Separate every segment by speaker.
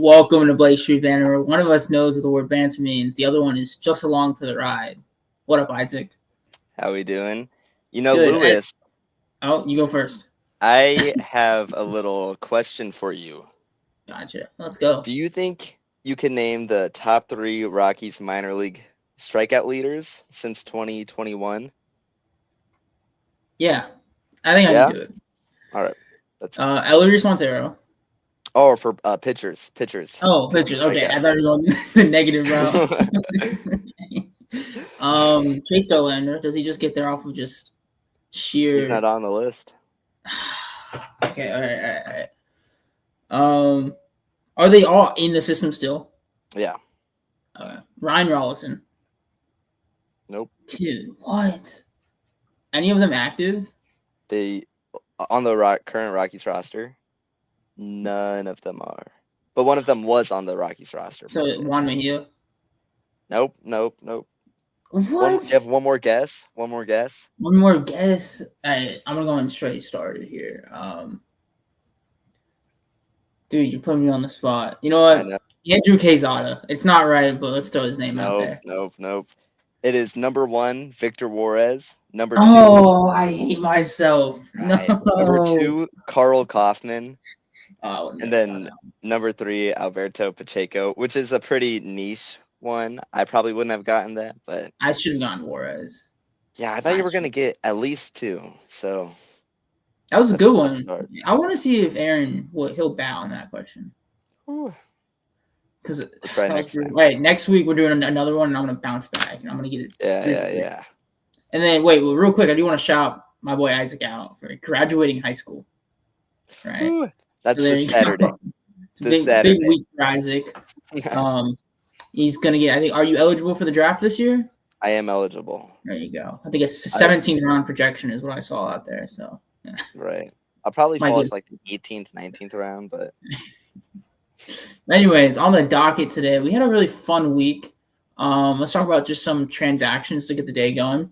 Speaker 1: Welcome to blakestbanter. One of us knows what the word banter means. The other one is just along for the ride. What up, Isaac?
Speaker 2: How we doing?
Speaker 1: Good.
Speaker 2: Lewis,
Speaker 1: Oh, you go first.
Speaker 2: I have a little question for you.
Speaker 1: Gotcha. Let's go.
Speaker 2: Do you think you can name the top 3 Rockies minor league strikeout leaders since 2021?
Speaker 1: Yeah, I think I
Speaker 2: Yeah?
Speaker 1: can do it.
Speaker 2: All right. That's
Speaker 1: Ellery Montero.
Speaker 2: Oh, for pitchers.
Speaker 1: Oh,
Speaker 2: Pitching
Speaker 1: pitchers. Okay, I
Speaker 2: strikeouts.
Speaker 1: thought you were going the negative route. Chase Dollander. Does he just get there off of just sheer?
Speaker 2: He's not on the list.
Speaker 1: Okay. All right. Are they all in the system still?
Speaker 2: Yeah.
Speaker 1: Okay. Ryan Rollison.
Speaker 2: Nope.
Speaker 1: Dude, what? Any of them active?
Speaker 2: They on the current Rockies roster. None of them are. But one of them was on the Rockies roster.
Speaker 1: So Juan Mejia?
Speaker 2: Nope.
Speaker 1: What?
Speaker 2: You have one more guess? One more guess?
Speaker 1: One more guess? All right, I'm going to go in straight started here. Dude, you're putting me on the spot. You know what? Andrew Quezada. It's not right, but let's throw his name out there.
Speaker 2: Nope. It is number 1, Victor Juarez. Number 2.
Speaker 1: Oh, I hate myself.
Speaker 2: Right.
Speaker 1: No.
Speaker 2: Number 2, Carl Kaufman.
Speaker 1: Oh,
Speaker 2: and then number 3, Alberto Pacheco, which is a pretty niche one. I probably wouldn't have gotten that, but
Speaker 1: I should have gone Juarez.
Speaker 2: Yeah, I thought you were going to get at least 2. So
Speaker 1: that was a good one. I want to see if Aaron he'll bow on that question. Because next week we're doing another one, and I'm going to bounce back, and I'm going to get it.
Speaker 2: Yeah.
Speaker 1: And then real quick, I do want to shout my boy Isaac out for graduating high school. Right.
Speaker 2: Ooh, that's this Saturday.
Speaker 1: Big week for Isaac. He's going to get. I think. Are you eligible for the draft this year?
Speaker 2: I am eligible.
Speaker 1: There you go. I think it's a 17th round projection is what I saw out there. So. Yeah.
Speaker 2: Right. I'll probably fall like the 18th, 19th round, but.
Speaker 1: Anyways, on the docket today, we had a really fun week. Let's talk about just some transactions to get the day going.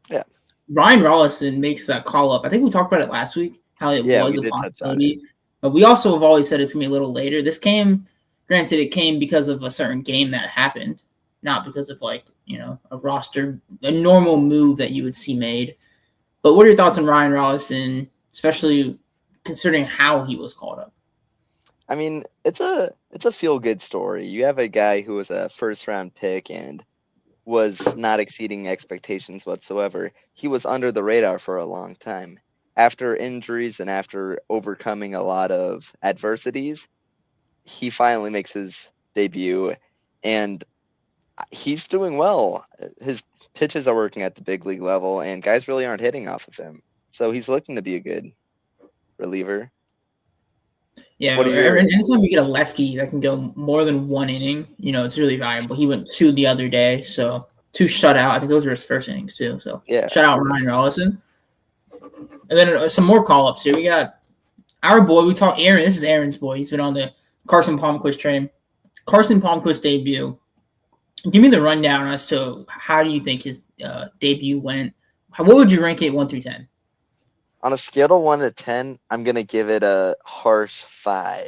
Speaker 2: Yeah.
Speaker 1: Ryan Rollison makes that call up. I think we talked about it last week, how it was a possibility. But we also have always said it to me a little later. This came, granted, it came because of a certain game that happened, not because of a normal move that you would see made. But what are your thoughts on Ryan Rollison, especially considering how he was called up?
Speaker 2: I mean, it's a feel-good story. You have a guy who was a first-round pick and was not exceeding expectations whatsoever. He was under the radar for a long time. After injuries and after overcoming a lot of adversities, he finally makes his debut, and he's doing well. His pitches are working at the big league level, and guys really aren't hitting off of him. So he's looking to be a good reliever.
Speaker 1: Yeah, anytime you get a lefty that can go more than 1 inning, it's really valuable. He went 2 the other day, so 2 shutout. I think those were his first innings too. So yeah, shout out Ryan Rollison. And then some more call-ups here. We got our boy. We talked Aaron. This is Aaron's boy. He's been on the Carson Palmquist train. Carson Palmquist debut. Give me the rundown as to how do you think his debut went. What would you rank it 1 through 10?
Speaker 2: On a scale of 1 to 10, I'm going to give it a harsh 5.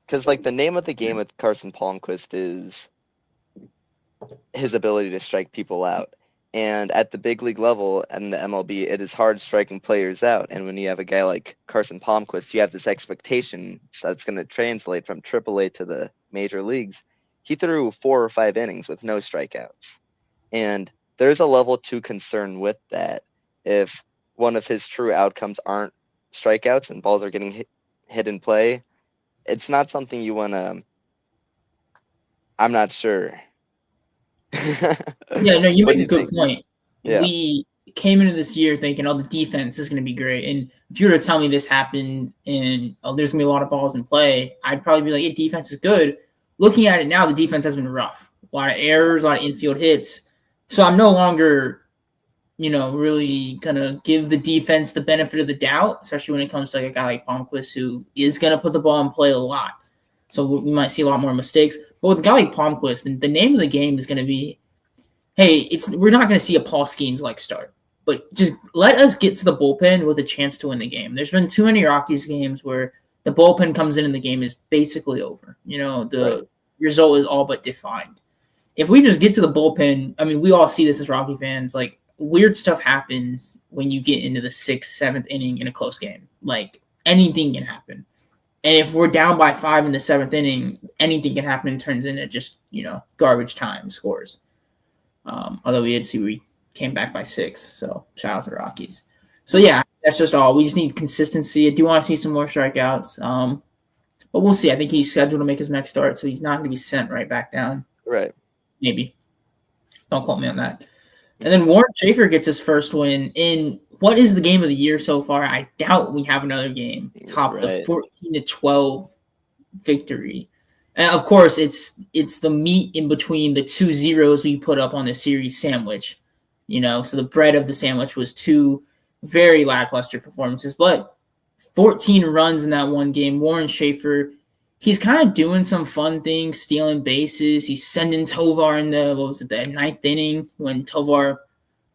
Speaker 2: Because, the name of the game with Carson Palmquist is his ability to strike people out. And at the big league level and the MLB, it is hard striking players out. And when you have a guy like Carson Palmquist, you have this expectation that's going to translate from AAA to the major leagues. He threw 4 or 5 innings with no strikeouts. And there's a level 2 concern with that. If one of his true outcomes aren't strikeouts and balls are getting hit in play, it's not something you want to. I'm not sure.
Speaker 1: Yeah, no, you make a good point.
Speaker 2: Yeah.
Speaker 1: We came into this year thinking, the defense is going to be great. And if you were to tell me this happened and there's going to be a lot of balls in play, I'd probably be like, yeah, defense is good. Looking at it now, the defense has been rough. A lot of errors, a lot of infield hits. So I'm no longer really going to give the defense the benefit of the doubt, especially when it comes to a guy like Palmquist who is going to put the ball in play a lot. So we might see a lot more mistakes. But with a guy like Palmquist, the name of the game is going to be, hey, we're not going to see a Paul Skeens-like start. But just let us get to the bullpen with a chance to win the game. There's been too many Rockies games where the bullpen comes in and the game is basically over. The result is all but defined. If we just get to the bullpen, I mean, we all see this as Rocky fans. Like, weird stuff happens when you get into the 6th, 7th inning in a close game. Like, anything can happen. And if we're down by 5 in the 7th inning, anything can happen and turns into just, garbage time scores. Although we did see we came back by 6. So shout out to the Rockies. So, yeah, that's just all. We just need consistency. I do want to see some more strikeouts. But we'll see. I think he's scheduled to make his next start, so he's not going to be sent right back down.
Speaker 2: Right.
Speaker 1: Maybe. Don't quote me on that. And then Warren Schaefer gets his first win in what is the game of the year so far? I doubt we have another game top the 14-12 victory. And of course, it's the meat in between the 2 zeros we put up on the series sandwich. So the bread of the sandwich was 2 very lackluster performances, but 14 runs in that one game. Warren Schaefer, he's kind of doing some fun things, stealing bases. He's sending Tovar in the 9th inning when Tovar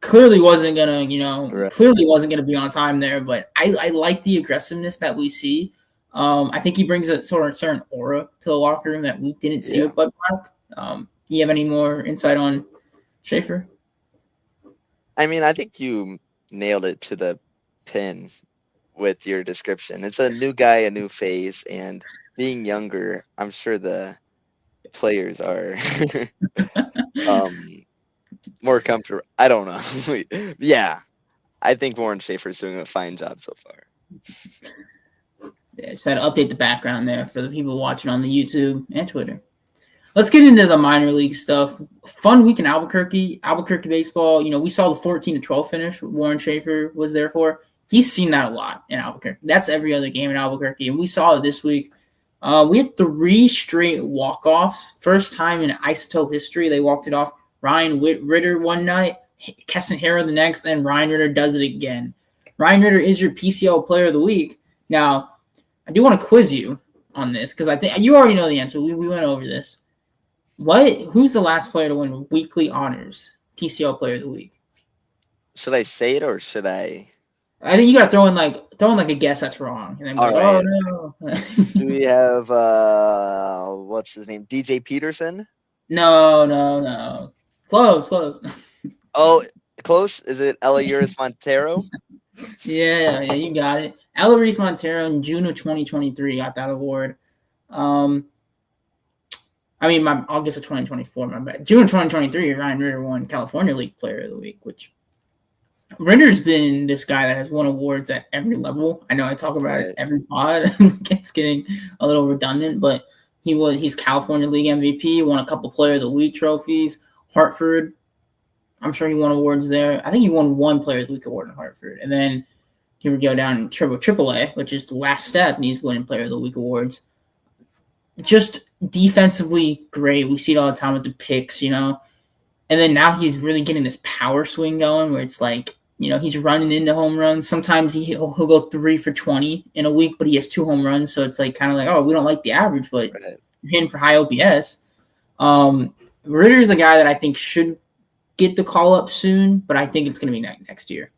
Speaker 1: clearly wasn't gonna be on time there. But I like the aggressiveness that we see. I think he brings a sort of certain aura to the locker room that we didn't see with Bud Black. Do you have any more insight on Schaefer?
Speaker 2: I mean, I think you nailed it to the pin with your description. It's a new guy, a new phase, and being younger, I'm sure the players are more comfortable. I don't know. Yeah, I think Warren Schaefer's doing a fine job so far.
Speaker 1: Yeah, just had to update the background there for the people watching on the YouTube and Twitter. Let's get into the minor league stuff. Fun week in Albuquerque baseball. We saw the 14-12 finish Warren Schaefer was there for. He's seen that a lot in Albuquerque. That's every other game in Albuquerque, and we saw it this week. We had 3 straight walk-offs. First time in Isotope history, they walked it off. Ryan Ritter one night, Keston Herrera the next, and Ryan Ritter does it again. Ryan Ritter is your PCL player of the week. Now, I do want to quiz you on this because I think you already know the answer. We went over this. Who's the last player to win weekly honors, PCL player of the week?
Speaker 2: Should I say it or should I?
Speaker 1: I think you got to throw in like a guess that's wrong. And then
Speaker 2: all right.
Speaker 1: Oh, no.
Speaker 2: Do we have, what's his name? DJ Peterson?
Speaker 1: No. Close.
Speaker 2: Oh, close? Is it Eliuris Montero?
Speaker 1: Yeah, you got it. Eliuris Montero in June of 2023 got that award. I'll guess of 2024, my bad. June of 2023, Ryan Ritter won California League Player of the Week, which Ritter's been this guy that has won awards at every level. I know I talk about it every pod. It's getting a little redundant, but he's California League MVP, won a couple Player of the Week trophies. Hartford, I'm sure he won awards there. I think he won 1 Player of the Week award in Hartford. And then he would go down in AAA, which is the last step, and he's winning Player of the Week awards. Just defensively great. We see it all the time with the picks, And then now he's really getting this power swing going where it's like, he's running into home runs. Sometimes he'll go 3 for 20 in a week, but he has 2 home runs. So it's like kind of like, oh, we don't like the average, but you're hitting for high OPS. Ritter's a guy that I think should get the call up soon, but I think it's going to be next year.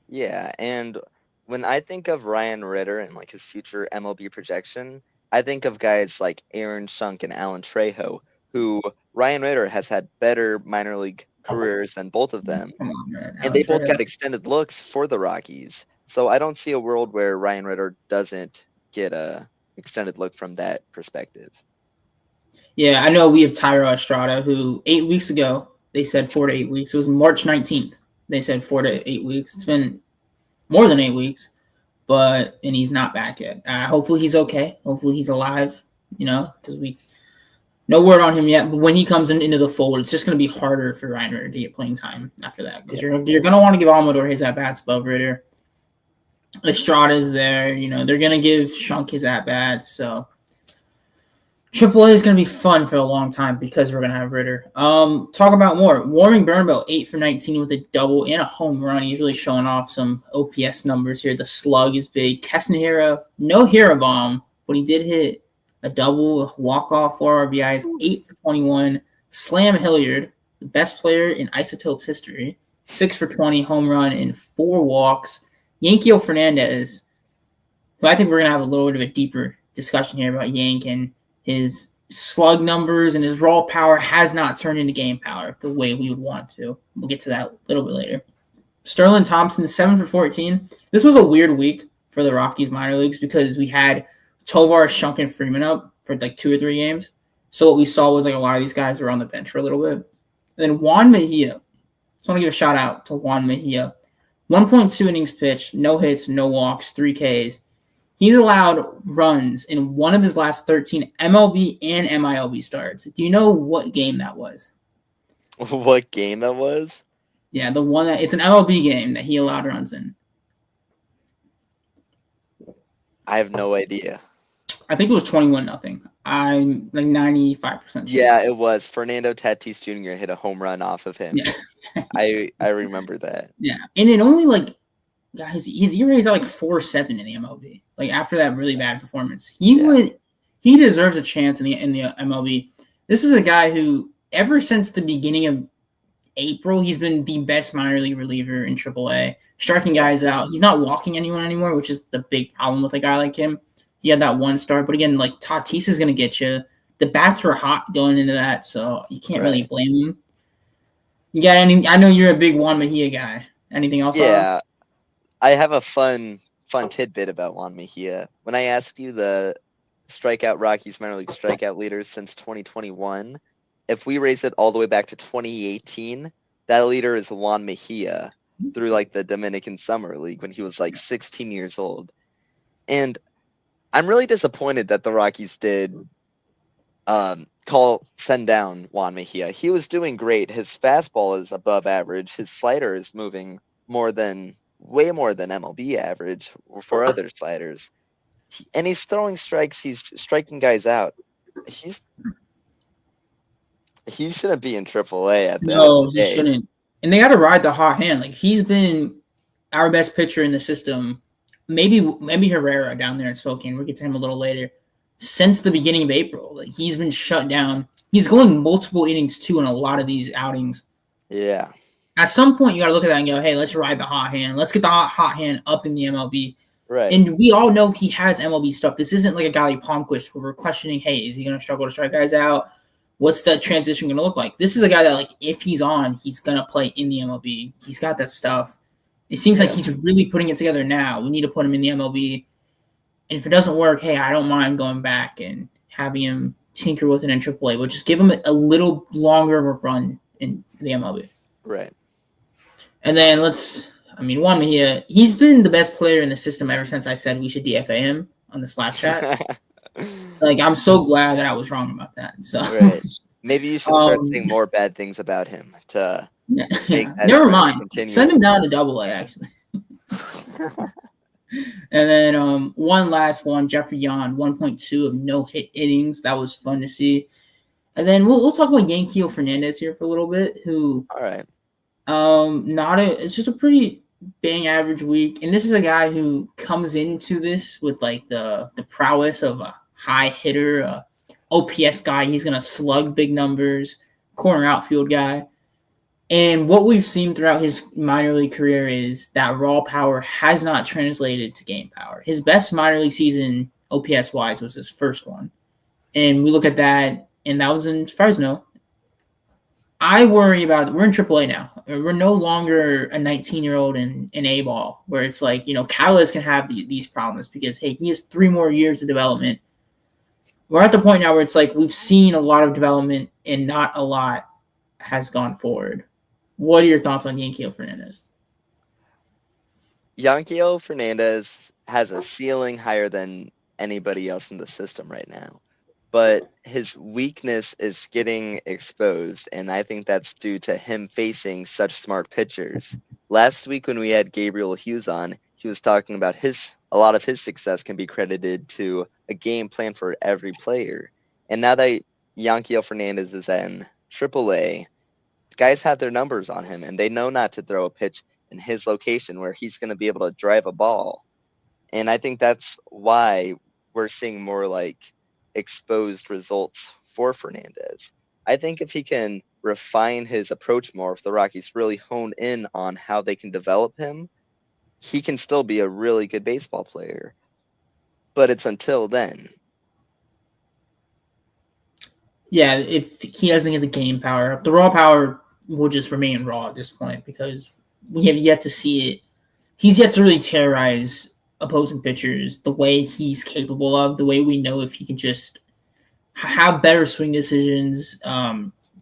Speaker 2: Yeah, and when I think of Ryan Ritter and like his future MLB projection, I think of guys like Aaron Schunk and Alan Trejo, who Ryan Ritter has had better minor league careers than both of them.
Speaker 1: Come on, man.
Speaker 2: And they both got extended looks for the Rockies. So I don't see a world where Ryan Ritter doesn't get a extended look from that perspective.
Speaker 1: Yeah, I know we have Tyro Estrada, who 8 weeks ago, they said 4 to 8 weeks. It was March 19th. They said 4 to 8 weeks. It's been more than 8 weeks, and he's not back yet. Hopefully he's okay. Hopefully he's alive, because no word on him yet. But when he comes into the fold, it's just going to be harder for Ryan Ritter to get playing time after that because you're going to want to give Amador his at-bats above Ritter. Estrada's there. They're going to give Schunk his at-bats. So AAA is going to be fun for a long time because we're going to have Ritter. Talk about more. Warming Burnbell, 8 for 19 with a double and a home run. He's really showing off some OPS numbers here. The slug is big. Keston Herrera, no hero bomb, but he did hit a double, a walk-off, 4 RBIs, 8 for 21. Slam Hilliard, the best player in Isotopes history, 6 for 20, home run, and 4 walks. Yankee Fernandez, who I think we're going to have a little bit of a deeper discussion here about Yank and his slug numbers and his raw power has not turned into game power the way we would want to. We'll get to that a little bit later. Sterling Thompson, 7 for 14. This was a weird week for the Rockies minor leagues because we had Tovar, Shunk, and Freeman up for like 2 or 3 games. So what we saw was like a lot of these guys were on the bench for a little bit. And then Juan Mejia. Just want to give a shout out to Juan Mejia. 1.2 innings pitched, no hits, no walks, 3 Ks. He's allowed runs in one of his last 13 MLB and MILB starts. Do you know what game that was?
Speaker 2: What game that was?
Speaker 1: Yeah, the one that it's an MLB game that he allowed runs in.
Speaker 2: I have no idea.
Speaker 1: I think it was 21-0. I'm like 95% sure.
Speaker 2: Yeah, it was. Fernando Tatis Jr. hit a home run off of him.
Speaker 1: Yeah.
Speaker 2: I remember that.
Speaker 1: Yeah, and it only like his ERA is at like 4.7 in the MLB. Like after that really bad performance, he deserves a chance in the MLB. This is a guy who ever since the beginning of April, he's been the best minor league reliever in AAA, striking guys out. He's not walking anyone anymore, which is the big problem with a guy like him. He had that 1 start, but again, like Tatis is going to get you. The bats were hot going into that, so you can't really blame him. You got any? I know you're a big Juan Mejia guy. Anything else?
Speaker 2: Yeah, I have a fun tidbit about Juan Mejia. When I asked you the strikeout Rockies minor league strikeout leaders since 2021, if we raise it all the way back to 2018, that leader is Juan Mejia through like the Dominican Summer League when he was like 16 years old. And I'm really disappointed that the Rockies did send down Juan Mejia. He was doing great. His fastball is above average. His slider is moving way more than MLB average for other sliders. And he's throwing strikes. He's striking guys out. He shouldn't be in AAA at the end of the day.
Speaker 1: He shouldn't. And they got to ride the hot hand. Like he's been our best pitcher in the system. Maybe Herrera down there in Spokane. We'll get to him a little later. Since the beginning of April, like he's been shut down. He's going multiple innings too in a lot of these outings.
Speaker 2: Yeah.
Speaker 1: At some point, you got to look at that and go, "Hey, let's ride the hot hand. Let's get the hot hand up in the MLB."
Speaker 2: Right.
Speaker 1: And we all know he has MLB stuff. This isn't like a guy like Palmquist where we're questioning, "Hey, is he going to struggle to strike guys out? What's that transition going to look like?" This is a guy that, like, if he's on, he's going to play in the MLB. He's got that stuff. It seems like he's really putting it together now. We need to put him in the MLB. And if it doesn't work, hey, I don't mind going back and having him tinker with it in AAA. But just give him a little longer of a run in the MLB.
Speaker 2: Right.
Speaker 1: And then Juan Mejia, he's been the best player in the system ever since I said we should DFA him on the Slack chat. Like, I'm so glad that I was wrong about that. So
Speaker 2: right. Maybe you should start saying more bad things about him to
Speaker 1: never mind. Continue. Send him down to AA, actually. And then one last one, Jeffrey Yan, 1.2 of no-hit innings. That was fun to see. And then we'll talk about Yanquiel Fernandez here for a little bit, who
Speaker 2: all right.
Speaker 1: It's just a pretty bang average week. And this is a guy who comes into this with like the prowess of a high hitter, OPS guy. He's going to slug big numbers, corner outfield guy. And what we've seen throughout his minor league career is that raw power has not translated to game power. His best minor league season, OPS-wise, was his first one. And we look at that, and that was in Fresno. I worry about – we're in AAA now. We're no longer a 19-year-old in A-ball where it's like, catalysts can have these problems because, hey, he has 3 more years of development. We're at the point now where it's like we've seen a lot of development and not a lot has gone forward. What are your thoughts on Yanquiel Fernandez?
Speaker 2: Yanquiel Fernandez has a ceiling higher than anybody else in the system right now. But his weakness is getting exposed, and I think that's due to him facing such smart pitchers. Last week when we had Gabriel Hughes on, he was talking about a lot of his success can be credited to a game plan for every player. And now that Yanquiel Fernandez is in AAA, guys have their numbers on him, and they know not to throw a pitch in his location where he's going to be able to drive a ball. And I think that's why we're seeing more like exposed results for Fernandez. I think if he can refine his approach more, if the Rockies really hone in on how they can develop him, he can still be a really good baseball player. but it's until then.
Speaker 1: Yeah, if he doesn't get the game power, the raw power will just remain raw at this point because we have yet to see it. He's yet to really terrorize opposing pitchers the way he's capable of, the way we know if he can just have better swing decisions,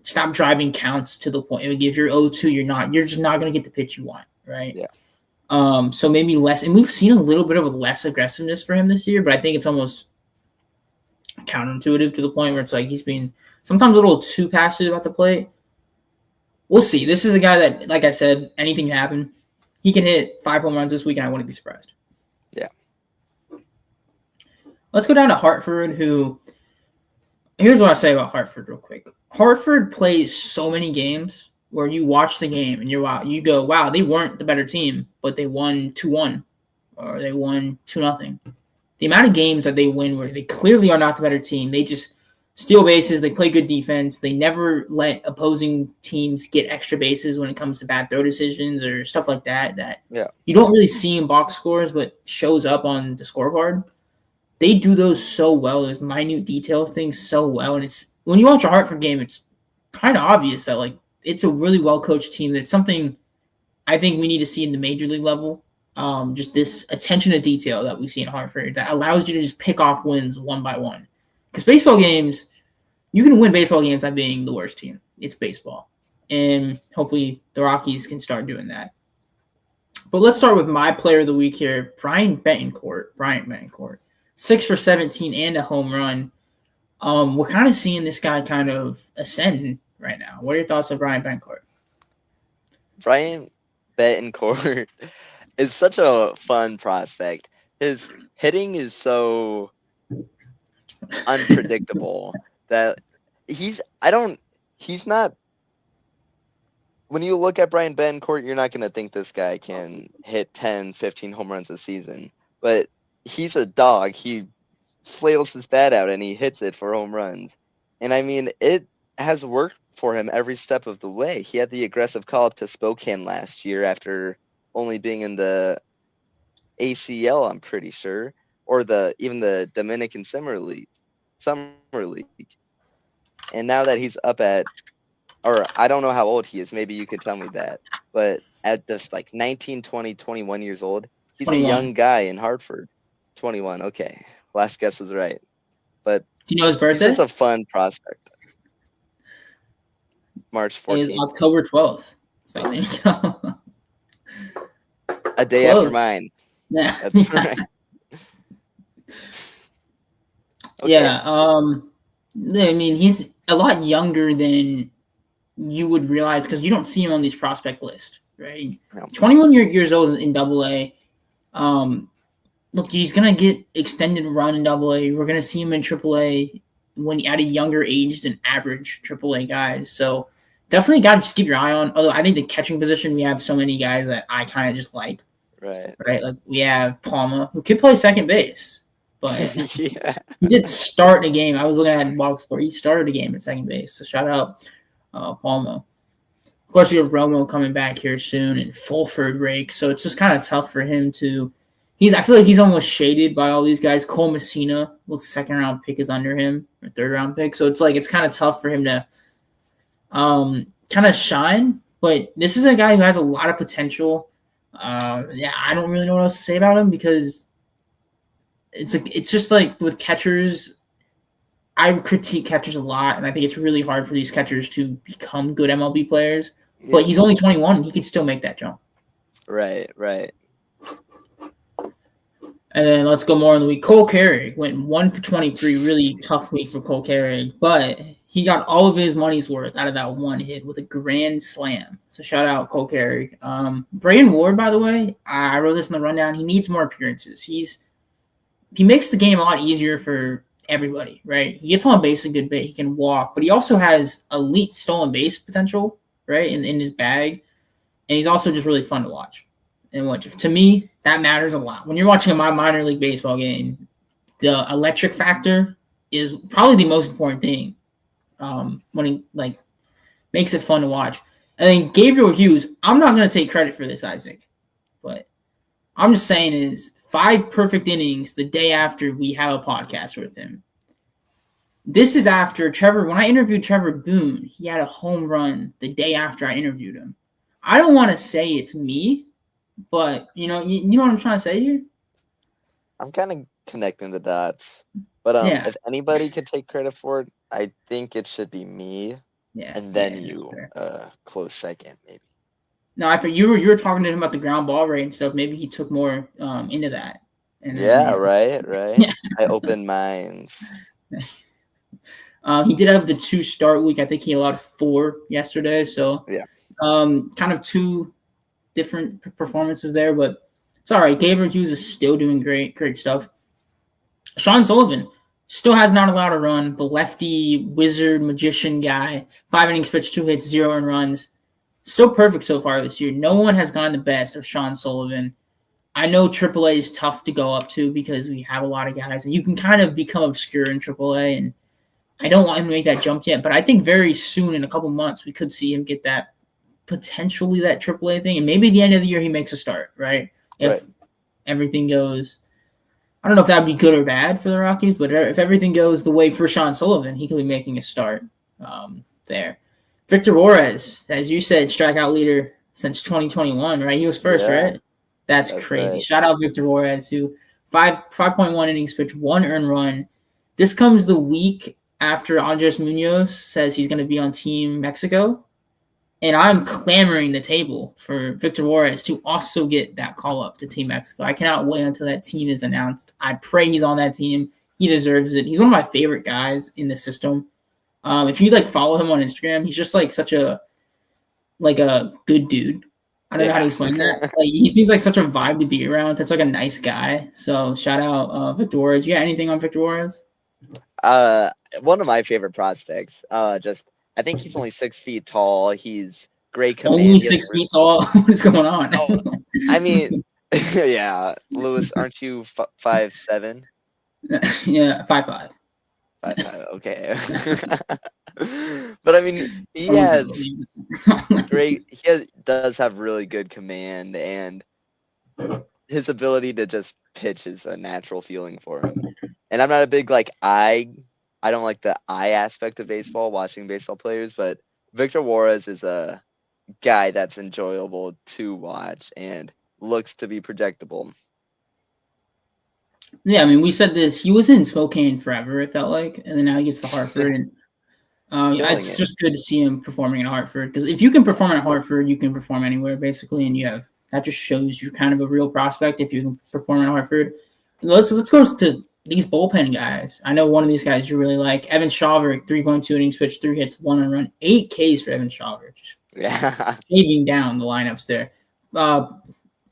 Speaker 1: stop driving counts to the point. If you're 0-2, you're just not going to get the pitch you want, right?
Speaker 2: Yeah.
Speaker 1: So maybe less, and we've seen a little bit of a less aggressiveness for him this year, but I think it's almost counterintuitive to the point where it's like he's being sometimes a little too passive at the plate. We'll see. This is a guy that, like I said, anything can happen. He can hit 5 home runs this week, and I wouldn't be surprised.
Speaker 2: Yeah.
Speaker 1: Let's go down to Hartford, who – here's what I say about Hartford real quick. Hartford plays so many games where you watch the game and you go, wow, they weren't the better team, but they won 2-1 or they won 2-0. The amount of games that they win where they clearly are not the better team, they just steal bases, they play good defense, they never let opposing teams get extra bases when it comes to bad throw decisions or stuff like that you don't really see in box scores but shows up on the scoreboard. They do those so well, those minute details things so well, and it's when you watch a Hartford game, it's kind of obvious that like it's a really well-coached team. That's something I think we need to see in the major league level. Just this attention to detail that we see in Hartford that allows you to just pick off wins one by one. Because baseball games, you can win baseball games by being the worst team. It's baseball. And hopefully the Rockies can start doing that. But let's start with my player of the week here, Bryant Betancourt. 6 for 17 and a home run. We're kind of seeing this guy kind of ascend right now. What are your thoughts on Bryant Betancourt?
Speaker 2: Bryant Betancourt is such a fun prospect. His hitting is so unpredictable that he's not. When you look at Bryant Betancourt, you're not going to think this guy can hit 10, 15 home runs a season. But he's a dog. He flails his bat out and he hits it for home runs. And I mean, it has worked for him every step of the way. He had the aggressive call up to Spokane last year after only being in the ACL, I'm pretty sure, or even the Dominican Summer League. And now that he's up at, or I don't know how old he is, maybe you could tell me that, but at just like 19, 20, 21 years old, he's 21. A young guy in Hartford. 21, okay. Last guess was right. But
Speaker 1: do you know his birthday?
Speaker 2: He's just a fun prospect. March 14th.
Speaker 1: It is October 12th. So there you go.
Speaker 2: A day
Speaker 1: Close.
Speaker 2: After mine.
Speaker 1: Yeah.
Speaker 2: That's right. Okay.
Speaker 1: Yeah. I mean, he's a lot younger than you would realize because you don't see him on these prospect lists, right?
Speaker 2: No.
Speaker 1: 21 years old in AA. Look, he's going to get extended run in AA. We're going to see him in AAA when at a younger age than average AAA guys. So definitely got to just keep your eye on. Although I think the catching position, we have so many guys that I kind of just like.
Speaker 2: Right.
Speaker 1: Like we have Palma, who could play second base, but
Speaker 2: yeah.
Speaker 1: he did start a game. I was looking at box score. He started a game at second base. So shout out Palma. Of course, we have Romo coming back here soon and Fulford Rake. So it's just kind of tough for him to. I feel like he's almost shaded by all these guys. Cole Messina was the second round pick is under him, or third round pick. So it's like it's kind of tough for him to kind of shine. But this is a guy who has a lot of potential. I don't really know what else to say about him because it's just like with catchers, I critique catchers a lot, and I think it's really hard for these catchers to become good MLB players. Yeah. But he's only 21, and he can still make that jump.
Speaker 2: Right.
Speaker 1: And then let's go more in the week. Cole Carey went 1 for 23, really tough week for Cole Carey, but he got all of his money's worth out of that one hit with a grand slam. So shout out Cole Carey. Braden Ward, by the way, I wrote this in the rundown. He needs more appearances. He makes the game a lot easier for everybody, right? He gets on base a good bit. He can walk, but he also has elite stolen base potential, right, in his bag. And he's also just really fun to watch. And to me, that matters a lot. When you're watching a minor league baseball game, the electric factor is probably the most important thing. When he makes it fun to watch. And then Gabriel Hughes, I'm not going to take credit for this, Isaac, but I'm just saying is 5 perfect innings the day after we have a podcast with him. This is after Trevor. When I interviewed Trevor Boone, he had a home run the day after I interviewed him. I don't want to say it's me, but you know what I'm trying to say here?
Speaker 2: I'm kind of connecting the dots. But if anybody could take credit for it, I think it should be me.
Speaker 1: Yeah.
Speaker 2: And then you, close second, maybe.
Speaker 1: No, I think you were talking to him about the ground ball rate and stuff. Maybe he took more into that.
Speaker 2: And right. Yeah. I opened minds.
Speaker 1: He did have the 2 start week. I think he allowed 4 yesterday. So
Speaker 2: yeah,
Speaker 1: kind of 2 different performances there, but it's all right. Gabriel Hughes is still doing great stuff. Sean Sullivan still has not allowed a run. The lefty wizard magician guy, 5 innings pitched, 2 hits, 0 earned runs. Still perfect so far this year. No one has gotten the best of Sean Sullivan. I know AAA is tough to go up to because we have a lot of guys, and you can kind of become obscure in AAA, and I don't want him to make that jump yet, but I think very soon, in a couple months, we could see him get that potentially that AAA thing, and maybe at the end of the year he makes a start, right? If everything goes, I don't know if that would be good or bad for the Rockies, but if everything goes the way for Sean Sullivan, he could be making a start there. Victor Juarez, as you said, strikeout leader since 2021, right? He was first, right? That's crazy. Right. Shout out Victor Juarez, who 5.1 innings pitched, 1 earned run. This comes the week after Andres Munoz says he's going to be on Team Mexico. And I'm clamoring the table for Victor Juarez to also get that call up to Team Mexico. I cannot wait until that team is announced. I pray he's on that team. He deserves it. He's one of my favorite guys in the system. If you follow him on Instagram, he's just such a good dude. I don't know how to explain that. He seems like such a vibe to be around. That's a nice guy. So shout out Victor Juarez. You got anything on Victor Juarez?
Speaker 2: One of my favorite prospects. I think he's only 6 feet tall. He's great command.
Speaker 1: Only 6 feet tall? What is going on?
Speaker 2: I mean, yeah. Lewis, aren't you 5'7"?
Speaker 1: Yeah, 5'5".
Speaker 2: 5'5", okay. But I mean, he does have really good command, and his ability to just pitch is a natural feeling for him. And I'm not a big I don't like the eye aspect of baseball, watching baseball players, but Victor Juarez is a guy that's enjoyable to watch and looks to be projectable.
Speaker 1: Yeah, I mean, we said this. He was in Spokane forever, it felt like, and then now he gets to Hartford. And it's just good to see him performing in Hartford, because if you can perform in Hartford, you can perform anywhere, basically, and that just shows you're kind of a real prospect if you can perform in Hartford. Let's go to these bullpen guys. I know one of these guys you really like. Evan Schaver, 3.2 innings pitched, 3 hits, 1 earned run, 8 Ks for Evan Schaver. Just shaving down the lineups there.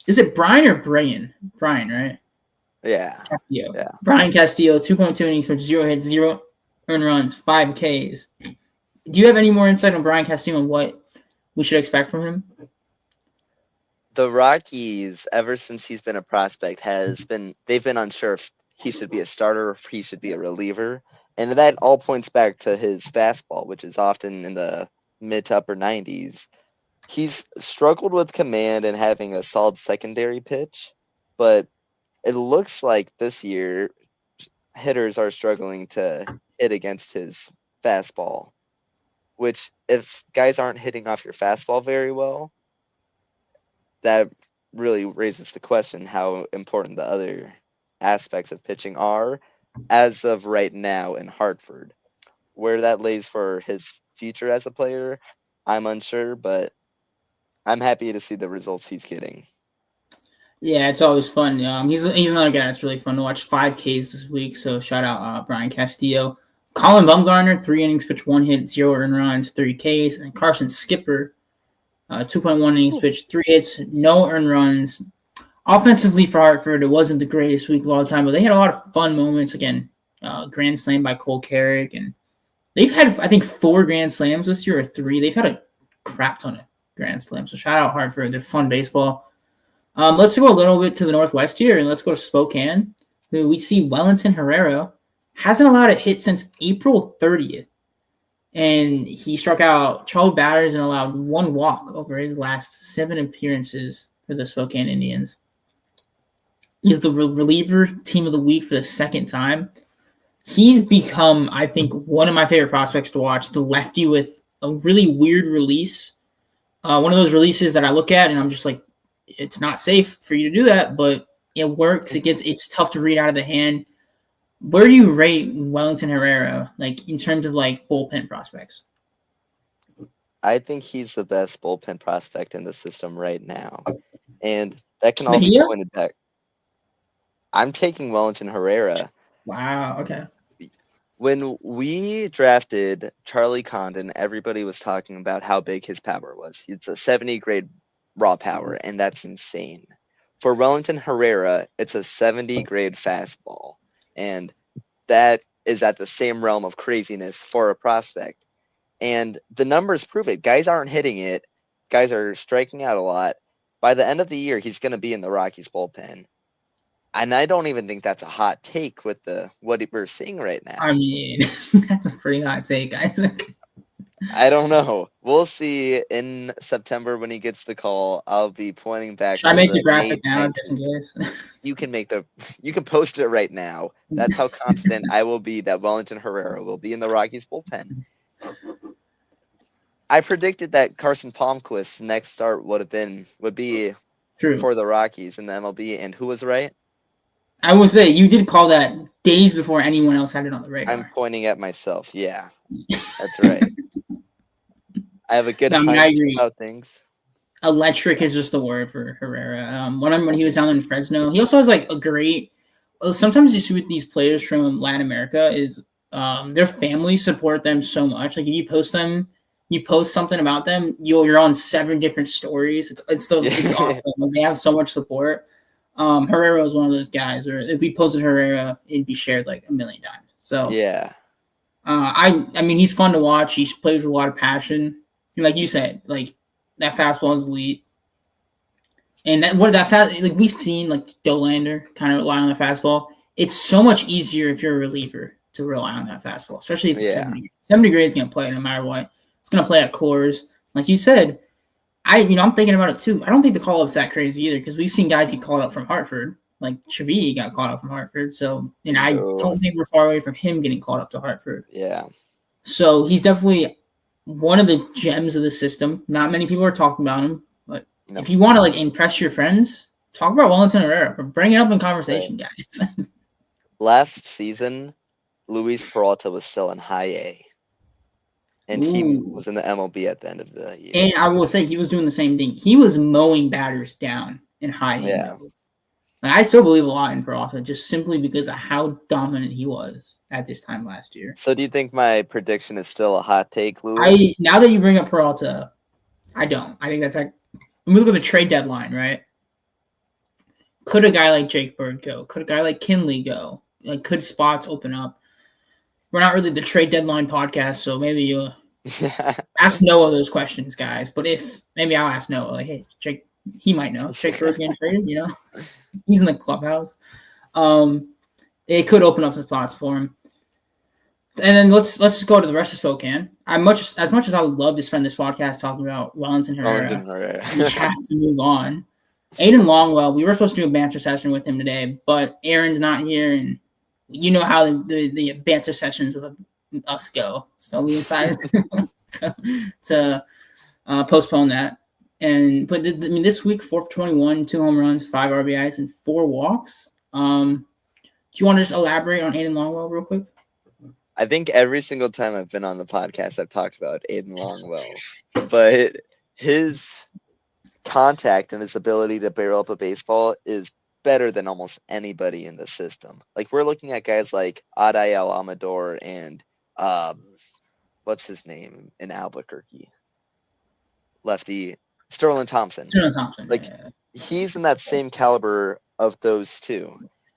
Speaker 1: Is it Brian or Brian? Brian, right?
Speaker 2: Yeah.
Speaker 1: Castillo. Yeah. Brian Castillo, 2.2 innings pitched, 0 hits, 0 earned runs, 5 Ks. Do you have any more insight on Brian Castillo and what we should expect from him?
Speaker 2: The Rockies, ever since he's been a prospect, they've been unsure if he should be a starter or if he should be a reliever. And that all points back to his fastball, which is often in the mid to upper 90s. He's struggled with command and having a solid secondary pitch, but it looks like this year hitters are struggling to hit against his fastball, which if guys aren't hitting off your fastball very well, that really raises the question how important the other aspects of pitching are as of right now in Hartford. Where that lays for his future as a player, I'm unsure, but I'm happy to see the results he's getting.
Speaker 1: Yeah, it's always fun. He's another guy that's really fun to watch. 5 Ks this week, so shout out Brian Castillo. Colin Bumgarner, 3 innings pitched, 1 hit, 0 earned runs, 3 Ks. And Carson Skipper, 2.1 innings pitched, 3 hits, no earned runs. Offensively for Hartford, it wasn't the greatest week of all time, but they had a lot of fun moments. Again, grand slam by Cole Carrick, and they've had, I think, 4 grand slams this year, or 3. They've had a crap ton of grand slams. So shout out Hartford. They're fun baseball. Let's go a little bit to the Northwest here, and let's go to Spokane, who we see Welinton Herrera hasn't allowed a hit since April 30th. And he struck out 12 batters and allowed 1 walk over his last 7 appearances for the Spokane Indians. He's the reliever team of the week for the second time. He's become, I think, one of my favorite prospects to watch. The lefty with a really weird release. One of those releases that I look at and I'm just like, it's not safe for you to do that, but it works. It's tough to read out of the hand. Where do you rate Welinton Herrera, like in terms of like bullpen prospects?
Speaker 2: I think he's the best bullpen prospect in the system right now. And that can all
Speaker 1: Mejia?
Speaker 2: be pointed back. I'm taking Welinton Herrera.
Speaker 1: Wow, okay.
Speaker 2: When we drafted Charlie Condon, everybody was talking about how big his power was. It's a 70 grade raw power, and that's insane. For Welinton Herrera, it's a 70 grade fastball, and that is at the same realm of craziness for a prospect. And the numbers prove it. Guys aren't hitting it. Guys are striking out a lot. By the end of the year, he's going to be in the Rockies bullpen. And I don't even think that's a hot take with what we're seeing right now.
Speaker 1: I mean, that's a pretty hot take, Isaac.
Speaker 2: I don't know. We'll see in September when he gets the call. I'll be pointing back.
Speaker 1: Should I make the graphic now just in case?
Speaker 2: You can post it right now. That's how confident I will be that Welinton Herrera will be in the Rockies bullpen. I predicted that Carson Palmquist's next start would be
Speaker 1: True.
Speaker 2: For the Rockies in the MLB, and who was right?
Speaker 1: I will say you did call that days before anyone else had it on the radar.
Speaker 2: I'm pointing at myself. Yeah, that's right. I have a good hunch about things.
Speaker 1: Electric is just the word for Herrera. When he was down in Fresno, he also has like a great. Sometimes you see with these players from Latin America is their families support them so much. Like if you post something about them, you're on 7 different stories. It's awesome. Like, they have so much support. Herrera was one of those guys where if we posted Herrera, it'd be shared like 1 million times. So
Speaker 2: yeah,
Speaker 1: I mean he's fun to watch. He plays with a lot of passion. And like you said, like that fastball is elite. And we've seen like Dolander kind of rely on the fastball. It's so much easier if you're a reliever to rely on that fastball, especially if it's 70 grade is going to play no matter what. It's going to play at Coors. Like you said, I'm thinking about it too. I don't think the call-up's that crazy either because we've seen guys get called up from Hartford. Like Chavy got called up from Hartford. So, and I don't think we're far away from him getting called up to Hartford.
Speaker 2: Yeah.
Speaker 1: So he's definitely one of the gems of the system. Not many people are talking about him, but if you want to like impress your friends, talk about Welinton Herrera. Bring it up in conversation, guys.
Speaker 2: Last season, Luis Peralta was still in high A. And he was in the MLB at the end of the year.
Speaker 1: And I will say he was doing the same thing. He was mowing batters down in high A.
Speaker 2: Yeah.
Speaker 1: Like, I still believe a lot in Peralta just simply because of how dominant he was at this time last year.
Speaker 2: So do you think my prediction is still a hot take, Louis?
Speaker 1: Now that you bring up Peralta, I don't. I think that's like when we look at the trade deadline, right? Could a guy like Jake Bird go? Could a guy like Kinley go? Like, could spots open up? We're not really the trade deadline podcast, so maybe you ask Noah those questions, guys. But maybe I'll ask Noah, like, hey, Jake, he might know. Jake Bird getting traded, he's in the clubhouse. It could open up some spots for him. And then let's just go to the rest of Spokane. As much as I would love to spend this podcast talking about Welinton Herrera, we have to move on. Aiden Longwell, we were supposed to do a banter session with him today, but Aaron's not here, and you know how the banter sessions with us go. So we decided to postpone that. But this week, 4 for 21, 2 home runs, 5 RBIs, and 4 walks. Do you want to just elaborate on Aiden Longwell real quick?
Speaker 2: I think every single time I've been on the podcast, I've talked about Aiden Longwell. But his contact and his ability to barrel up a baseball is better than almost anybody in the system. Like, we're looking at guys like Adael Amador and what's his name in Albuquerque? Lefty Sterling Thompson. He's in that same caliber of those two.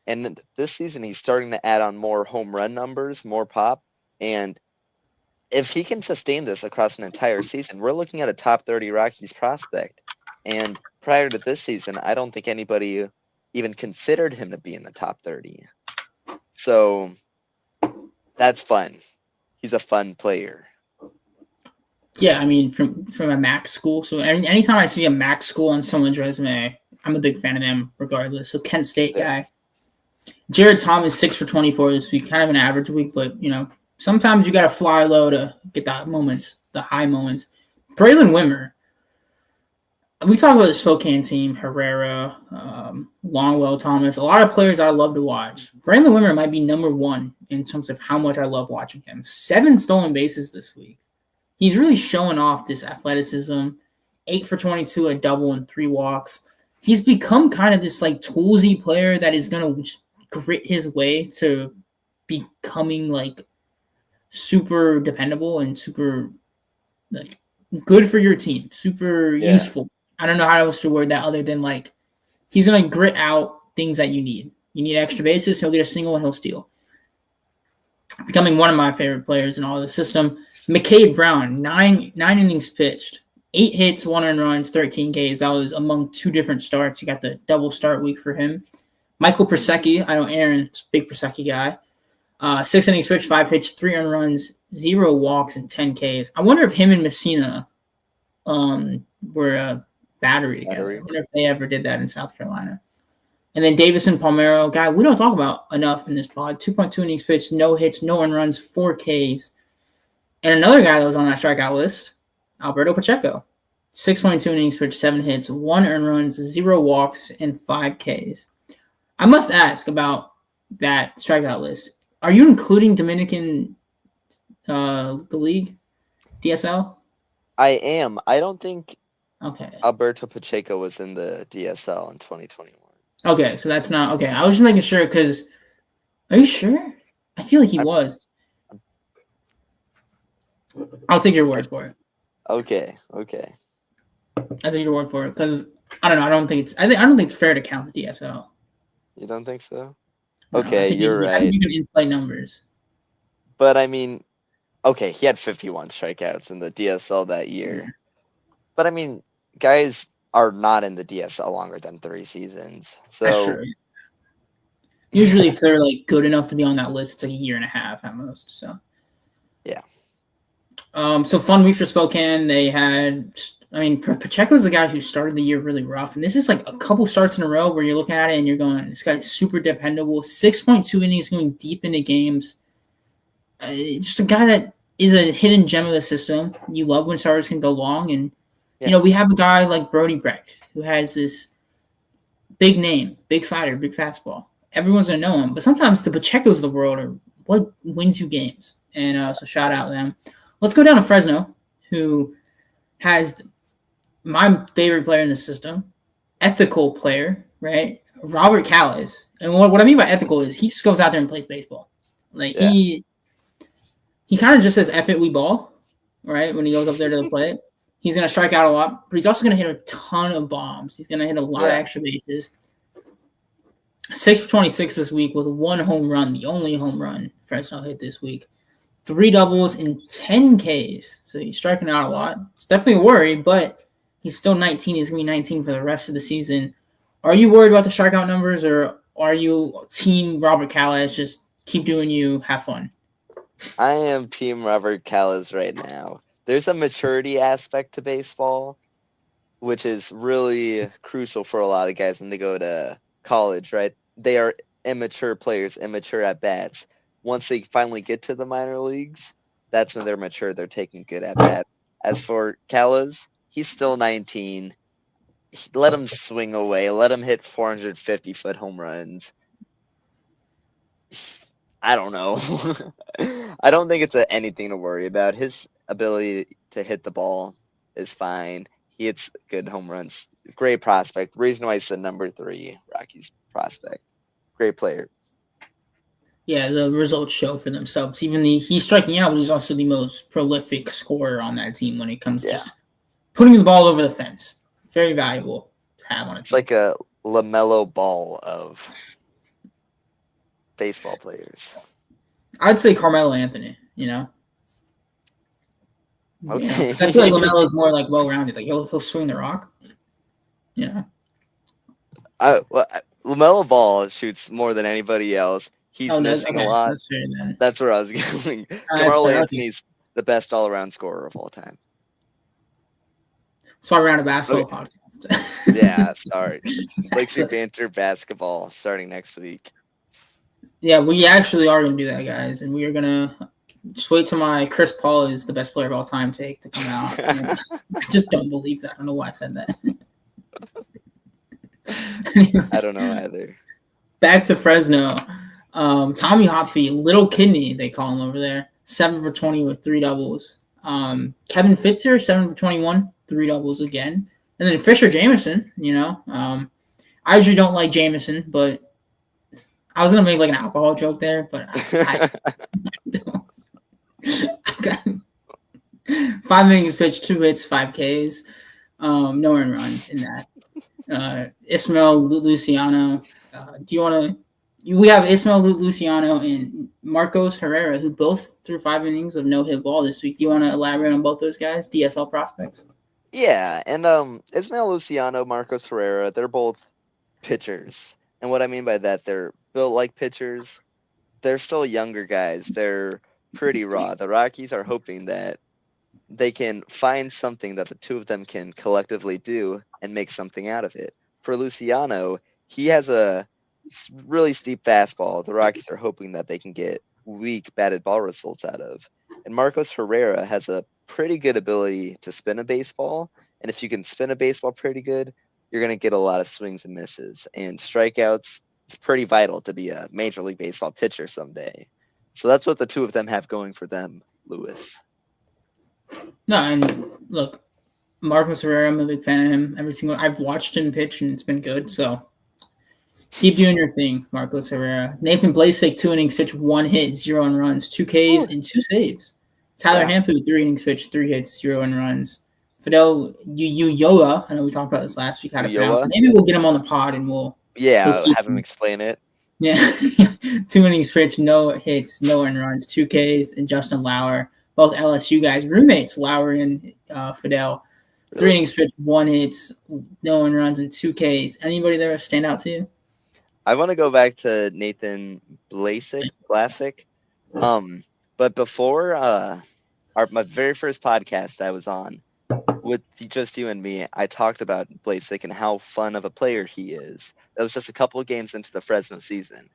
Speaker 2: And this season, he's starting to add on more home run numbers, more pop. And if he can sustain this across an entire season, we're looking at a top 30 Rockies prospect. And prior to this season, I don't think anybody even considered him to be in the top 30. So that's fun. He's a fun player.
Speaker 1: Yeah, I mean, from a MAC school. So anytime I see a MAC school on someone's resume, I'm a big fan of them regardless. So Kent State guy. Jared Thomas, 6 for 24 this week. Kind of an average week, but, sometimes you got to fly low to get the high moments. Braylon Wimmer. We talk about the Spokane team, Herrera, Longwell, Thomas, a lot of players I love to watch. Braylon Wimmer might be number one in terms of how much I love watching him. 7 stolen bases this week. He's really showing off this athleticism. 8 for 22, a double, and 3 walks. He's become kind of this like toolsy player that is going to grit his way to becoming like super dependable and super like good for your team, super useful. I don't know how else to word that other than like he's going to grit out things that you need. You need extra bases, he'll get a single and he'll steal. Becoming one of my favorite players in all of the system. McCade Brown, 9 innings pitched, 8 hits, 1 earned runs, 13 Ks. That was among 2 different starts. You got the double start week for him. Michael Persecki, I know Aaron's a big Persecki guy. 6 innings pitched, 5 hits, 3 earned runs, 0 walks, and 10 Ks. I wonder if him and Messina were a battery together. I wonder if they ever did that in South Carolina. And then Davison Palmero, guy we don't talk about enough in this pod. 2.2 innings pitched, no hits, no earned runs, 4 Ks. And another guy that was on that strikeout list, Alberto Pacheco. 6.2 innings pitched, 7 hits, 1 earned runs, 0 walks, and 5 Ks. I must ask about that strikeout list. Are you including Dominican the league, DSL?
Speaker 2: I am. I don't think Alberto Pacheco was in the DSL in 2021.
Speaker 1: Okay, so that's not okay. I was just making sure because are you sure? I feel like he was. I'll take your word for it.
Speaker 2: Okay.
Speaker 1: I'll take your word for it because I don't know. I don't think it's fair to count the DSL.
Speaker 2: You don't think so?
Speaker 1: No,
Speaker 2: okay, you're right.
Speaker 1: I think you can inflate numbers.
Speaker 2: But I mean, okay, he had 51 strikeouts in the DSL that year. Yeah. But I mean, guys are not in the DSL longer than 3 seasons. So
Speaker 1: that's true. Usually, if they're like good enough to be on that list, it's like a year and a half at most. So
Speaker 2: yeah.
Speaker 1: So fun week for Spokane. They had, Pacheco's the guy who started the year really rough, and this is like a couple starts in a row where you're looking at it and you're going, this guy's super dependable. 6.2 innings going deep into games. Just a guy that is a hidden gem of the system. You love when starters can go long, and we have a guy like Brody Brecht who has this big name, big slider, big fastball. Everyone's gonna know him, but sometimes the Pachecos of the world are what wins you games. And so shout out to them. Let's go down to Fresno, who has my favorite player in the system, ethical player, right? Robert Callis. And what I mean by ethical is he just goes out there and plays baseball. Like he kind of just says, F it, we ball, right? When he goes up there to the plate. He's going to strike out a lot, but he's also going to hit a ton of bombs. He's going to hit a lot of extra bases. 6 for 26 this week with 1 home run, the only home run Fresno hit this week. 3 doubles and 10 Ks. So he's striking out a lot. It's definitely a worry, but he's still 19. He's going to be 19 for the rest of the season. Are you worried about the strikeout numbers, or are you team Robert Callis, just keep doing you, have fun?
Speaker 2: I am team Robert Callis right now. There's a maturity aspect to baseball, which is really crucial for a lot of guys when they go to college, right? They are immature players, immature at bats. Once they finally get to the minor leagues, that's when they're mature. They're taking good at bats. As for Callis, he's still 19. Let him swing away. Let him hit 450-foot home runs. I don't know. I don't think it's anything to worry about. His ability to hit the ball is fine. He hits good home runs. Great prospect. The reason why he's the number 3 Rockies prospect. Great player.
Speaker 1: Yeah, the results show for themselves. He's striking out, but he's also the most prolific scorer on that team when it comes to just putting the ball over the fence. Very valuable to have on a team.
Speaker 2: It's like a LaMelo Ball of baseball players.
Speaker 1: I'd say Carmelo Anthony, Okay. I feel like LaMelo is more like well-rounded. Like he'll swing the rock.
Speaker 2: LaMelo Ball shoots more than anybody else. He's missing a lot.
Speaker 1: That's fair, then.
Speaker 2: That's where I was going. Carmelo Anthony's the best all-around scorer of all time.
Speaker 1: So I ran a basketball podcast.
Speaker 2: Yeah, sorry. Banter basketball starting next week.
Speaker 1: Yeah, we actually are going to do that, guys. And we are going to just wait till my Chris Paul is the best player of all time take to come out. I just don't believe that. I don't know why I said that.
Speaker 2: I don't know either.
Speaker 1: Back to Fresno. Tommy Hopfy, little kidney, they call him over there. 7 for 20 with 3 doubles. Kevin Fitzer, 7 for 21, 3 doubles again. And then Fisher Jameson, I usually don't like Jameson, but I was going to make like an alcohol joke there, but I don't. I got 5 innings pitched, 2 hits, 5 Ks. No earned runs in that. Ismael Luciano. Do you want to? We have Ismael Luciano and Marcos Herrera, who both threw 5 innings of no-hit ball this week. Do you want to elaborate on both those guys, DSL prospects?
Speaker 2: Yeah, and Ismael Luciano, Marcos Herrera, they're both pitchers. And what I mean by that, they're built like pitchers. They're still younger guys. They're pretty raw. The Rockies are hoping that they can find something that the two of them can collectively do and make something out of it. For Luciano, he has a really steep fastball. The Rockies are hoping that they can get weak batted ball results out of. And Marcos Herrera has a pretty good ability to spin a baseball. And if you can spin a baseball pretty good, you're going to get a lot of swings and misses. And strikeouts, it's pretty vital to be a Major League Baseball pitcher someday. So that's what the two of them have going for them, Lewis.
Speaker 1: No, and look, Marcos Herrera, I'm a big fan of him. I've watched him pitch, and it's been good. So keep doing your thing, Marcos Herrera. Nathan Blasek, 2 innings pitched, 1 hit, 0 earned runs, 2 Ks, and 2 saves. Tyler Hampu, 3 innings pitched, 3 hits, 0 earned runs. Fidel Yoa, I know we talked about this last week, how to pronounce it. Maybe we'll get him on the pod and we'll
Speaker 2: have him explain it.
Speaker 1: Yeah. 2 innings pitched, no hits, no earned runs, 2 Ks, and Justin Lauer, both LSU guys, roommates, Lauer and Fidel. 3 innings pitched, 1 hit, no earned runs, and 2 Ks. Anybody there stand out to you?
Speaker 2: I want to go back to Nathan Blasek. But before my very first podcast I was on with just you and me, I talked about Blasek and how fun of a player he is. That was just a couple of games into the Fresno season.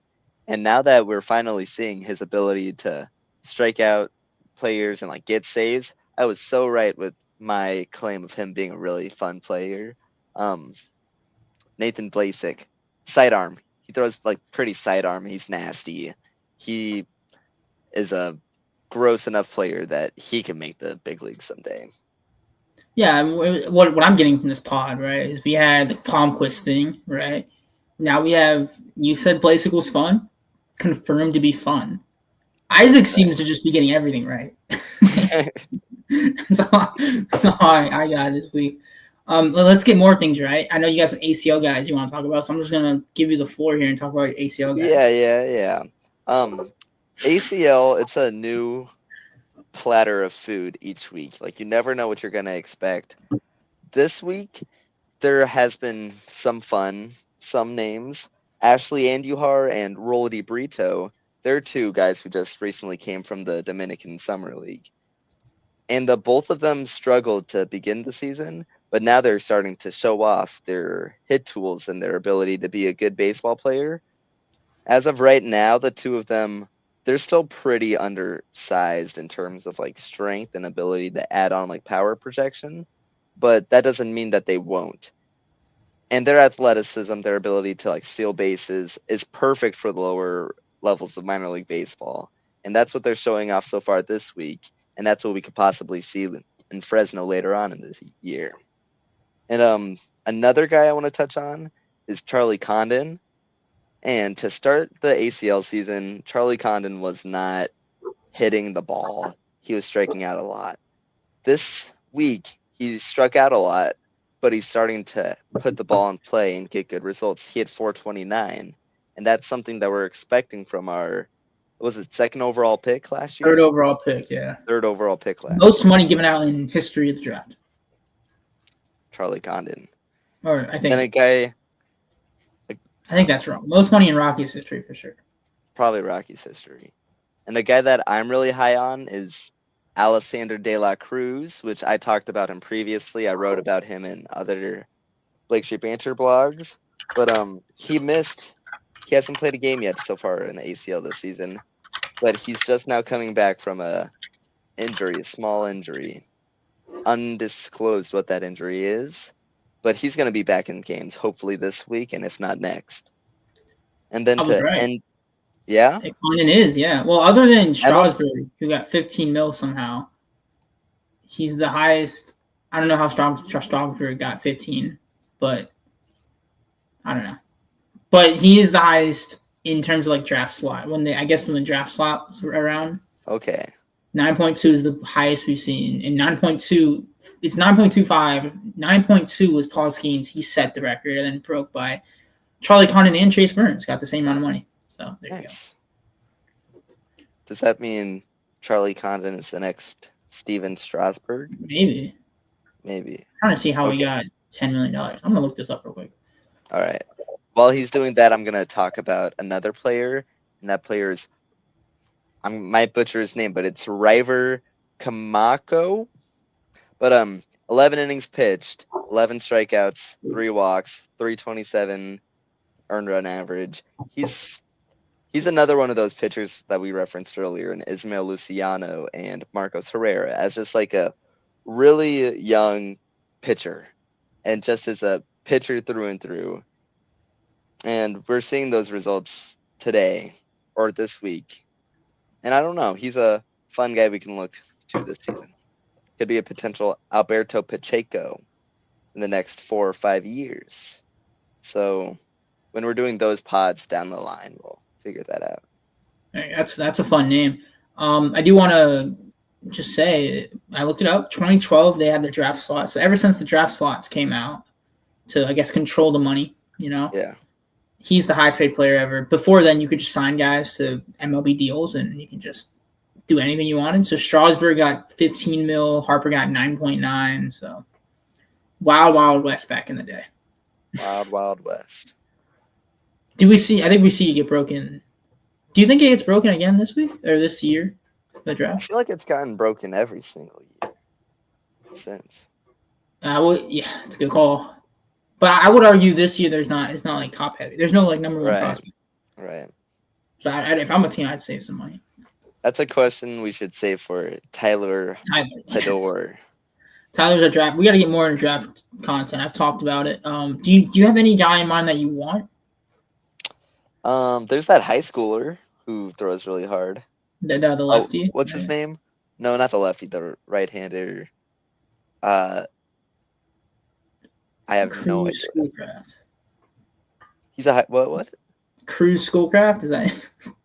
Speaker 2: And now that we're finally seeing his ability to strike out players and like get saves, I was so right with my claim of him being a really fun player. Nathan Blasek, sidearm. He throws like pretty sidearm. He's nasty. He is a gross enough player that he can make the big leagues someday.
Speaker 1: Yeah, what I'm getting from this pod, right, is we had the Palmquist thing, right? Now we have, you said Blasek was fun, confirmed to be fun. Isaac seems to just be getting everything right. That's all I got this week. Let's get more things right. I know you got some ACL guys you want to talk about, so I'm just going to give you the floor here and talk about your ACL guys.
Speaker 2: Yeah. ACL, it's a new platter of food each week. Like, you never know what you're going to expect. This week, there has been some fun, some names. Ashley Andujar and Rolly Brito, they're 2 guys who just recently came from the Dominican Summer League. And both of them struggled to begin the season, but now they're starting to show off their hit tools and their ability to be a good baseball player. As of right now, the 2 of them, they're still pretty undersized in terms of like strength and ability to add on like power projection, but that doesn't mean that they won't. And their athleticism, their ability to like steal bases is perfect for the lower levels of minor league baseball. And that's what they're showing off so far this week. And that's what we could possibly see in Fresno later on in this year. And another guy I want to touch on is Charlie Condon. And to start the ACL season, Charlie Condon was not hitting the ball. He was striking out a lot. This week, he struck out a lot, but he's starting to put the ball in play and get good results. He had 429, and that's something that we're expecting from our, was it 2nd overall pick last year?
Speaker 1: 3rd overall pick, yeah.
Speaker 2: 3rd overall pick last
Speaker 1: Most money given out in history of the draft.
Speaker 2: Charlie Condon.
Speaker 1: Or I think.
Speaker 2: And a guy...
Speaker 1: I think that's wrong. Most money in Rockies history for sure.
Speaker 2: Probably Rockies history. And the guy that I'm really high on is Alexander De La Cruz, which I talked about him previously. I wrote about him in other blakestbanter blogs, but he hasn't played a game yet so far in the ACL this season, but he's just now coming back from a small injury, undisclosed what that injury is, but he's going to be back in games hopefully this week, and if not next. And then
Speaker 1: I was right.
Speaker 2: end, yeah,
Speaker 1: It kind of is, yeah. Well, other than Strasburg, who got 15 mil somehow, he's the highest. I don't know how Strasburg got 15, but I don't know. But he is the highest in terms of like draft slot. When the draft slot was around.
Speaker 2: Okay.
Speaker 1: 9.2 is the highest we've seen, and 9.2. It's 9.25. 9.2 was Paul Skeens. He set the record and then broke by Charlie Condon and Chase Burns. Got the same amount of money. So there
Speaker 2: nice. You go. Does that mean Charlie Condon is the next Steven Strasburg?
Speaker 1: Maybe. I'm trying to see how he got $10 million. I'm gonna look this up real quick.
Speaker 2: All right. While he's doing that, I'm gonna talk about another player, and that player is I might butcher his name, but it's River Kamako. But 11 innings pitched, 11 strikeouts, 3 walks, 327 earned run average. He's another one of those pitchers that we referenced earlier in Ismael Luciano and Marcos Herrera as just like a really young pitcher and just as a pitcher through and through. And we're seeing those results today or this week. And I don't know. He's a fun guy we can look to this season. Could be a potential Alberto Pacheco in the next 4 or 5 years. So when we're doing those pods down the line, we'll figure that out.
Speaker 1: That's a fun name. I do want to just say, I looked it up. 2012, they had the draft slots. So ever since the draft slots came out to, I guess, control the money,
Speaker 2: Yeah.
Speaker 1: He's the highest paid player ever. Before then, you could just sign guys to MLB deals and you can just do anything you wanted. So Strasburg got 15 mil, Harper got 9.9. So wild west back in the day.
Speaker 2: Wild west.
Speaker 1: I think we see it get broken. Do you think it gets broken again this week or this year? The draft?
Speaker 2: I feel like it's gotten broken every single year since.
Speaker 1: Yeah, it's a good call. But I would argue this year it's not like top heavy. There's no like number one prospect.
Speaker 2: Right.
Speaker 1: So if I'm a team, I'd save some money.
Speaker 2: That's a question we should save for Tyler Hador.
Speaker 1: Yes. Tyler's a draft. We got to get more in draft content. I've talked about it. Do you have any guy in mind that you want?
Speaker 2: There's that high schooler who throws really hard.
Speaker 1: The lefty.
Speaker 2: What's his name? No, not the lefty. The right-hander. I have no idea.
Speaker 1: Schoolcraft.
Speaker 2: He's a what?
Speaker 1: Cruz Schoolcraft? Is that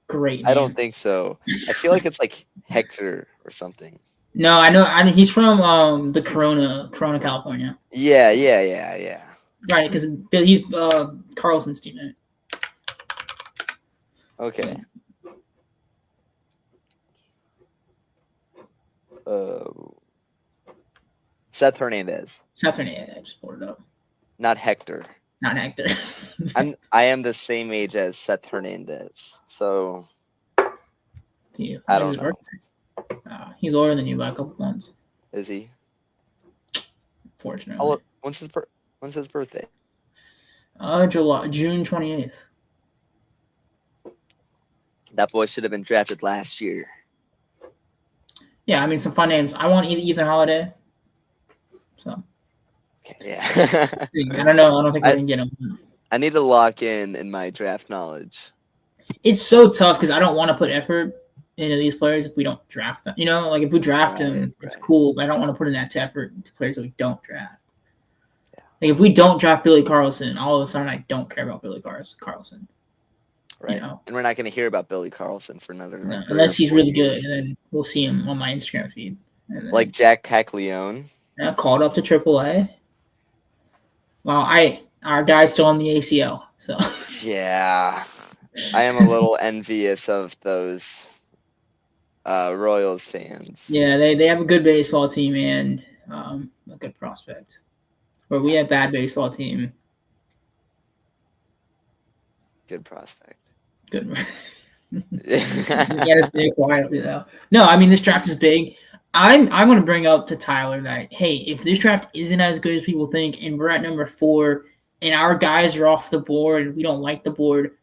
Speaker 1: great?
Speaker 2: I don't think so. I feel like it's like Hector or something.
Speaker 1: No, I know. He's from the Corona, California.
Speaker 2: Yeah.
Speaker 1: Right, because he's Carlson's teammate.
Speaker 2: Okay. Seth Hernandez.
Speaker 1: I just pulled it up.
Speaker 2: Not Hector.
Speaker 1: Not Hector.
Speaker 2: I am the same age as Seth Hernandez, so I don't know.
Speaker 1: He's older than you by a couple months.
Speaker 2: Is he?
Speaker 1: Fortunately.
Speaker 2: When's his birthday?
Speaker 1: June 28th.
Speaker 2: That boy should have been drafted last year.
Speaker 1: Yeah, I mean some fun names. I want Ethan Holiday. So.
Speaker 2: Okay, yeah.
Speaker 1: I don't know. I don't think we can get him.
Speaker 2: I need to lock in my draft knowledge.
Speaker 1: It's so tough because I don't want to put effort into these players if we don't draft them. Like if we draft them, it's cool, but I don't want to put in that effort into players that we don't draft. Yeah. Like if we don't draft Billy Carlson, all of a sudden I don't care about Billy Carlson.
Speaker 2: Right. And we're not going to hear about Billy Carlson for another
Speaker 1: unless he's really good, and then we'll see him on my Instagram feed.
Speaker 2: Like Jack Caglione.
Speaker 1: Called up to AAA. Well, our guy's still on the ACL, so. Yeah,
Speaker 2: I am a little envious of those Royals fans.
Speaker 1: Yeah, they have a good baseball team and a good prospect. Where we have bad baseball team.
Speaker 2: Good prospect.
Speaker 1: Good. You gotta say it quietly though. No, I mean this draft is big. I'm going to bring up to Tyler that, hey, if this draft isn't as good as people think and we're at number 4 and our guys are off the board and we don't like the board,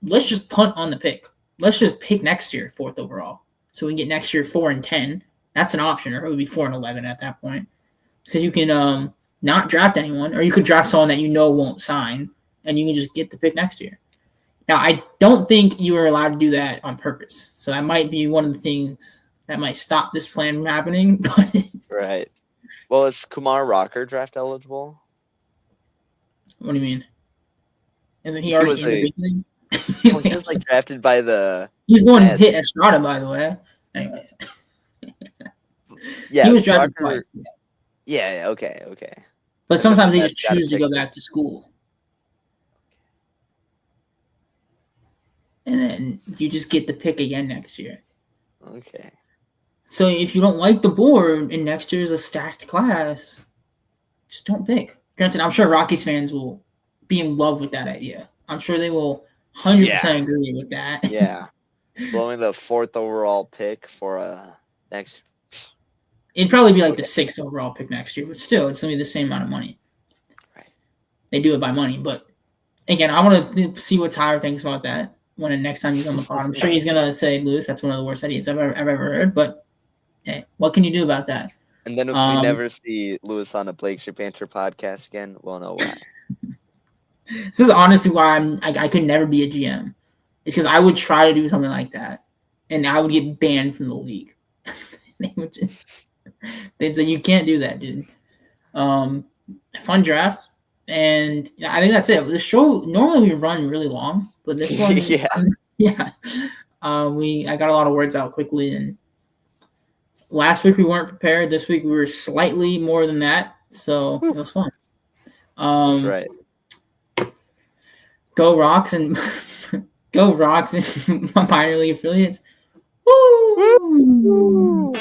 Speaker 1: let's just punt on the pick. Let's just pick next year 4th overall. So we can get next year 4 and 10. That's an option, or it would be 4 and 11 at that point. Because you can not draft anyone, or you could draft someone that you know won't sign, and you can just get the pick next year. Now, I don't think you are allowed to do that on purpose. So that might be one of the things that might stop this plan from happening. But
Speaker 2: Right. Well, is Kumar Rocker draft eligible?
Speaker 1: What do you mean? Isn't he
Speaker 2: He
Speaker 1: already
Speaker 2: was
Speaker 1: in the big leagues?
Speaker 2: Well, he was like drafted by the.
Speaker 1: He's the one who
Speaker 2: Mets.
Speaker 1: hit Estrada, by the way. Anyways.
Speaker 2: Yeah,
Speaker 1: He was drafted
Speaker 2: Rocker.
Speaker 1: twice.
Speaker 2: Yeah. Okay.
Speaker 1: But sometimes they
Speaker 2: Mets
Speaker 1: just
Speaker 2: gotta
Speaker 1: choose to
Speaker 2: pick
Speaker 1: go
Speaker 2: him.
Speaker 1: back to school. And then you just get the pick again next year.
Speaker 2: Okay.
Speaker 1: So if you don't like the board and next year is a stacked class, just don't pick. Granted, I'm sure Rockies fans will be in love with that idea. I'm sure they will 100% agree with that.
Speaker 2: Yeah. Blowing the 4th overall pick for next.
Speaker 1: It'd probably be like the 6th overall pick next year, but still, it's going to be the same amount of money.
Speaker 2: Right.
Speaker 1: They do it by money, but again, I want to see what Tyler thinks about that when the next time he's on the pod. I'm sure he's going to say, Lewis, that's one of the worst ideas I've ever heard, but hey, what can you do about that?
Speaker 2: And then if we never see Lewis on a blakestbanter podcast again, we'll know why.
Speaker 1: This is honestly why I could never be a GM. It's because I would try to do something like that, and I would get banned from the league. They'd say, you can't do that, dude. Fun draft. And I think that's it. The show, normally we run really long, but this one, I got a lot of words out quickly. And last week we weren't prepared. This week we were slightly more than that, so it was fun.
Speaker 2: That's right.
Speaker 1: Go Rocks and go Rocks and my minor league affiliates. Woo!